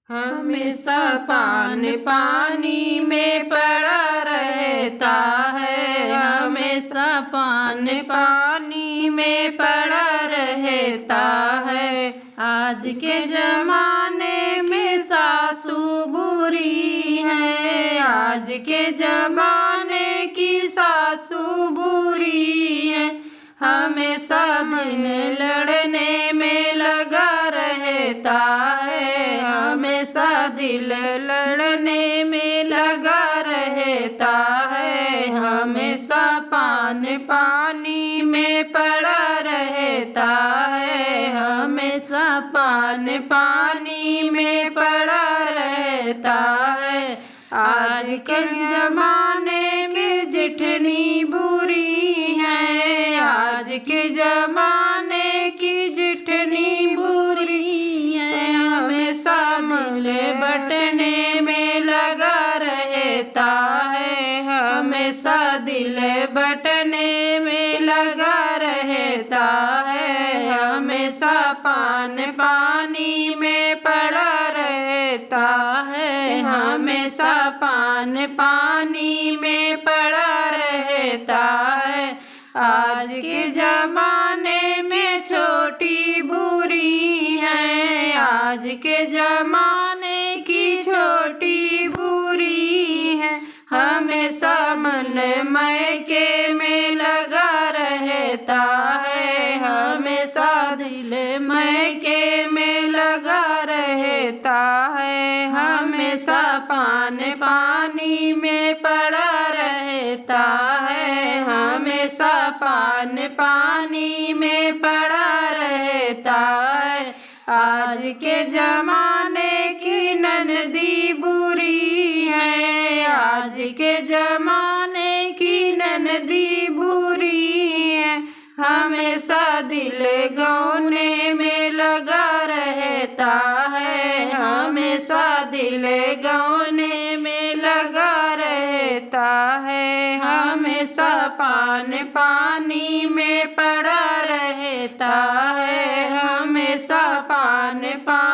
हमेशा पानी पानी में पड़ा रहता है, हमेशा पानी पानी में पड़ा रहता है। आज के जमाने में सासू बुरी है, आज के जमाने की सासू बुरी है। हमेशा दिन लड़ने में लगा रहता है, हमेशा दिल लड़ने में लगा रहता है। हमेशा पानी पानी में पड़ा रहता है, हमेशा पानी पानी में पड़ा रहता है। आज के जमाने में जितनी बुरी है, आज के जमाने की जितनी बुरी है। हमेशा दिल बटने में लगा रहता है, हमेशा दिल बटने में लगा रहता है। हमेशा पानी पानी में पड़ा रहता है, हमेशा पानी पानी में पड़ा रहता है। आज के जमाने में छोटी बुरी है, आज के जमाने की छोटी बुरी है। हमेशा मन मैके में लगा रहता है, हमेशा दिल मैके में लगा रहता है। हमेशा पानी पानी में पड़ा रहता है, हमेशा पानी पानी में पड़ा रहता है। आज के जमाने की ननदी बुरी है, आज के जमाने की ननदी बुरी है। हमेशा दिल गौने में लगा रहता है, हमेशा दिल गौने में लगा रहता है। हमेशा पानी पानी में पड़ा रहता है, हमेशा पानी पानी